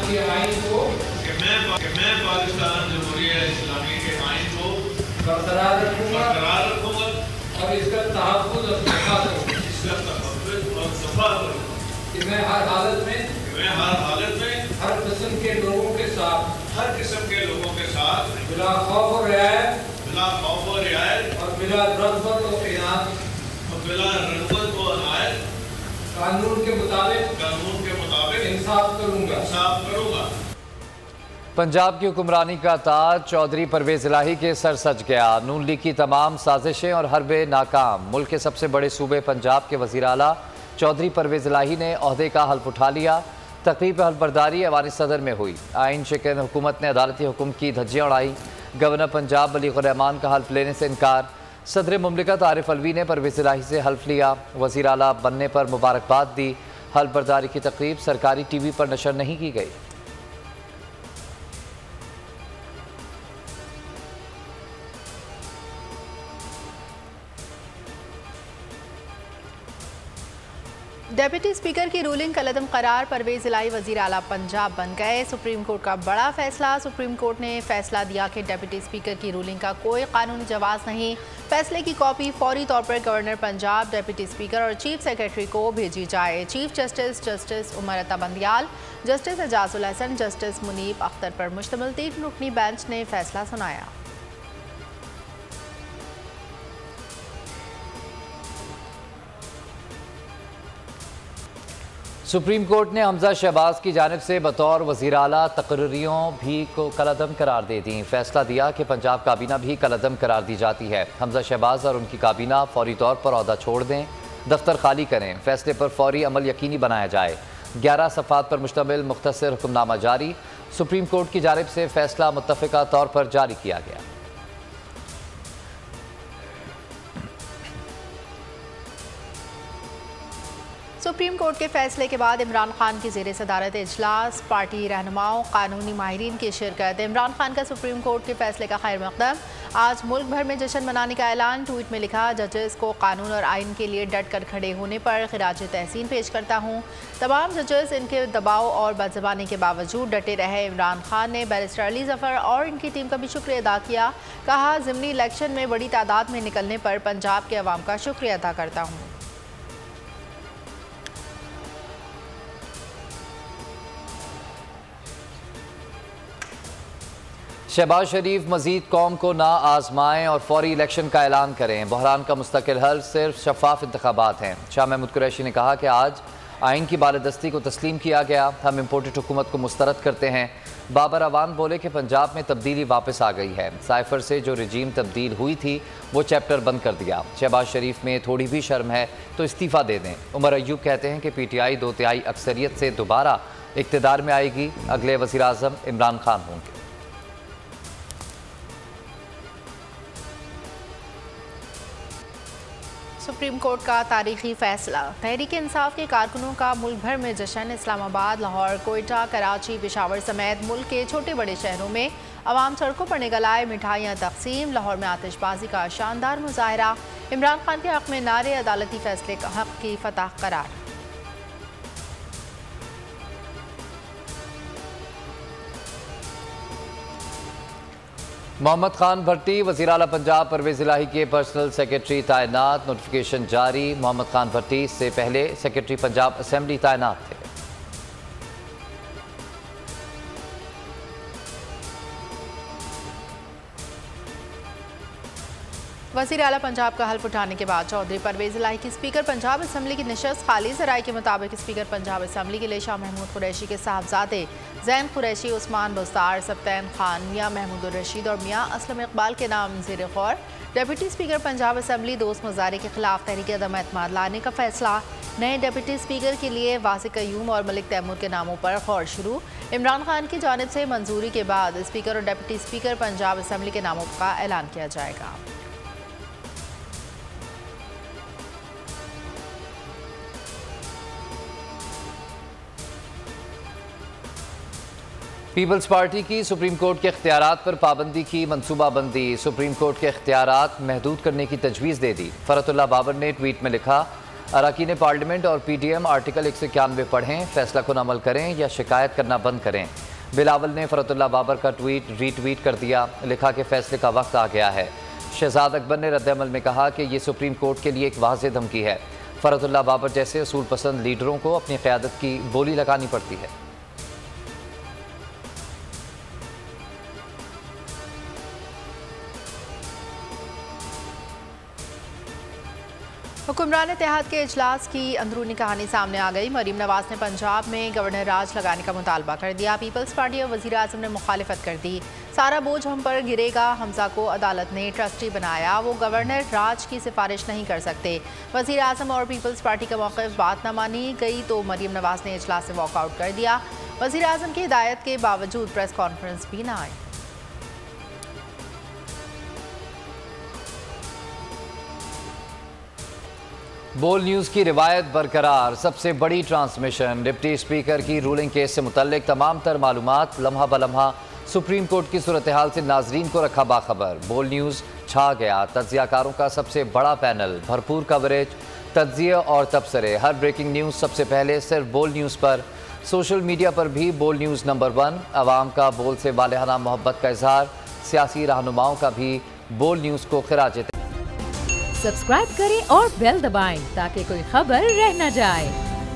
के आइन को मैं पाकिस्तान जमहूरिया इस्लामी के आइन को बरकरार रखूँगा रखूँगा और इसका तहफ़्फ़ुज़ और दफ़ा करूँगा कि मैं हर हालत में हर किस्म के लोगों के साथ बिला खौफ और रियायत और बिला रग़बत और इनायत कानून के मुताबिक इंसाफ करूँगा। पंजाब की हुक्मरानी का ताज चौधरी परवेज़ इलाही के सर सज गया। नून लीग की तमाम साजिशें और हरबे नाकाम। मुल्क के सबसे बड़े सूबे पंजाब के वज़ीर आला चौधरी परवेज़ इलाही ने ओहदे का हल्फ उठा लिया। तकरीब हल्फबरदारी ऐवान सदर में हुई। आइन शिकन हुकूमत ने अदालती हुक्म की धज्जियाँ उड़ाई। गवर्नर पंजाब मलीक रहमान का हल्फ लेने से इनकार। सदर मुमलिकत आरिफ अलवी ने परवेज़ इलाही से हल्फ लिया। वज़ीर आला बनने पर मुबारकबाद दी। हल्फबरदारी की तकरीब सरकारी TV पर नशर नहीं की गई। डेप्यूटी स्पीकर की रूलिंग कलअदम करार। परवेज़ इलाही वज़ीर आला पंजाब बन गए। सुप्रीम कोर्ट का बड़ा फैसला। सुप्रीम कोर्ट ने फैसला दिया कि डेप्यूटी स्पीकर की रूलिंग का कोई कानूनी जवाज़ नहीं। फैसले की कॉपी फौरी तौर पर गवर्नर पंजाब, डेप्यूटी स्पीकर और चीफ सेक्रेटरी को भेजी जाए। Chief justice Umar Ata Bandial, justice Ejazul Hasan, justice Munib Akhtar पर मुश्तमिल 3 रुकनी बेंच ने फैसला सुनाया। सुप्रीम कोर्ट ने हमजा शहबाज की जानिब से बतौर वज़ीर आला तकर्रियों भी को कलअदम करार दे दी। फैसला दिया कि पंजाब काबीना भी कलअदम करार दी जाती है। हमजा शहबाज और उनकी काबीना फौरी तौर पर ओहदा छोड़ दें, दफ्तर खाली करें। फैसले पर फौरी अमल यकीनी बनाया जाए। 11 सफ़ात पर मुश्तमिल मुख्तसर हुक्मनामा जारी। सुप्रीम कोर्ट की जानिब से फैसला मुत्तफ़िका तौर पर जारी किया गया। सुप्रीम कोर्ट के फैसले के बाद इमरान खान की ज़ेर सदारत इजलास, पार्टी रहनुमाओं, कानूनी माहिरीन की शिरकत। इमरान खान का सुप्रीम कोर्ट के फैसले का खैर मकदम। आज मुल्क भर में जश्न मनाने का ऐलान। ट्वीट में लिखा, जजेस को कानून और आइन के लिए डट कर खड़े होने पर खिराज तहसीन पेश करता हूँ। तमाम जजेस इनके दबाव और बदज़बानी के बावजूद डटे रहे। इमरान खान ने बैरिस्टर अली ज़फ़र और इनकी टीम का भी शुक्रिया अदा किया। कहा, ज़िमनी इलेक्शन में बड़ी तादाद में निकलने पर पंजाब के अवाम का शुक्रिया अदा करता हूँ। शहबाज शरीफ मजीद कौम को ना आजमाएं और फौरी इलेक्शन का ऐलान करें। बहरान का मुस्तकिल हल सिर्फ शफाफ इंतखाबात हैं। शाह महमूद कुरैशी ने कहा कि आज आइन की बालादस्ती को तस्लीम किया गया। हम इम्पोर्टेड हुकूमत को मुस्तरद करते हैं। बाबर अवान बोले कि पंजाब में तब्दीली वापस आ गई है। साइफर से जो रजीम तब्दील हुई थी वो चैप्टर बंद कर दिया। शहबाज शरीफ में थोड़ी भी शर्म है तो इस्तीफ़ा दे दें। उमर अयूब कहते हैं कि PTI 2/3 अक्सरियत से दोबारा इक़्तिदार में आएगी। अगले वज़ीर आज़म इमरान खान होंगे। सुप्रीम कोर्ट का तारीखी फैसला। तहरीक इंसाफ के कारकुनों का मुल्क भर में जश्न। इस्लामाबाद, लाहौर, कोयटा, कराची, पेशावर समेत मुल्क के छोटे बड़े शहरों में अवाम सड़कों पर निकल आए। मिठाइयाँ तकसीम। लाहौर में आतिशबाजी का शानदार मुजाहरा। इमरान खान के हक़ में नारे। अदालती फैसले का हक़ की फतह करार। मोहम्मद खान भट्टी वज़ीर आला पंजाब परवेज़ इलाही के पर्सनल सेक्रेटरी तैनात। नोटिफिकेशन जारी। मोहम्मद खान भट्टी इससे पहले सेक्रेटरी पंजाब असेंबली तैनात थे। वज़ीर आला पंजाब का हल्फ उठाने के बाद चौधरी परवेज़ इलाही की स्पीकर पंजाब असम्बली की नशस्त खाली। ज़राए के मुताबिक स्पीकर पंजाब असम्बली के लिए शाह महमूद कुरैशी के साहबजादे ज़ैन कुरैशी, उस्मान बुस्तार, सब्तैन खान, मियाँ महमूद रशीद और मियाँ असलम इकबाल के नाम ज़ेर गौर। डिप्टी स्पीकर पंजाब असम्बली दोस्त मुजारे के खिलाफ तहरीक अदम एतमाद लाने का फैसला। नए डिप्टी स्पीकर के लिए वासिक क़य्यूम और मलिक तैमूर के नामों पर गौर शुरू। इमरान खान की जानिब से मंजूरी के बाद स्पीकर और डिप्टी स्पीकर पंजाब असम्बली के नामों का ऐलान किया जाएगा। पीपल्स पार्टी की सुप्रीम कोर्ट के इख्तियारात पर पाबंदी की मनसूबाबंदी। सुप्रीम कोर्ट के इख्तियारात महदूद करने की तजवीज़ दे दी। फरतुल्लाह बाबर ने ट्वीट में लिखा, अरकान पार्लियामेंट और PTM आर्टिकल 191 पढ़ें, फैसला कुन अमल करें या शिकायत करना बंद करें। बिलावल ने फरतुल्लाह बाबर का ट्वीट रीट्वीट कर दिया, लिखा कि फैसले का वक्त आ गया है। शहजाद अकबर ने रद्द-ए-अमल में कहा कि ये सुप्रीम कोर्ट के लिए एक वाज़ेह धमकी है। फरतुल्लाह बाबर जैसे असूल पसंद लीडरों को अपनी क़यादत की बोली लगानी पड़ती है। हुक्मरान इत्तेहाद के इजलास की अंदरूनी कहानी सामने आ गई। मरीम नवाज ने पंजाब में गवर्नर राज लगाने का मुतालबा कर दिया। पीपल्स पार्टी और वज़ीर आज़म ने मुखालिफत कर दी। सारा बोझ हम पर गिरेगा। हमजा को अदालत ने ट्रस्टी बनाया, वो गवर्नर राज की सिफारिश नहीं कर सकते। वज़ीर आज़म और पीपल्स पार्टी का मौक़िफ़ बात न मानी गई तो मरीम नवाज ने इजलास से वॉकआउट कर दिया। वज़ीर आज़म की हिदायत के बावजूद प्रेस कॉन्फ्रेंस भी न आई। बोल न्यूज़ की रिवायत बरकरार, सबसे बड़ी ट्रांसमिशन। डिप्टी स्पीकर की रूलिंग केस से मुतल्लिक तमाम तर मालूमात लम्हा बलम्हा सुप्रीम कोर्ट की सूरत हाल से नाजरीन को रखा बाखबर। बोल न्यूज़ छा गया, तज्जियाकारों का सबसे बड़ा पैनल, भरपूर कवरेज, तज्जिए और तबसरे। हर ब्रेकिंग न्यूज़ सबसे पहले सिर्फ बोल न्यूज़ पर। सोशल मीडिया पर भी बोल न्यूज़ नंबर 1। आवाम का बोल से वालेहाना मोहब्बत का इजहार, सियासी रहनुमाओं का भी बोल न्यूज़ को खिराज। सब्सक्राइब करें और बेल दबाएं ताकि कोई खबर रह न जाए।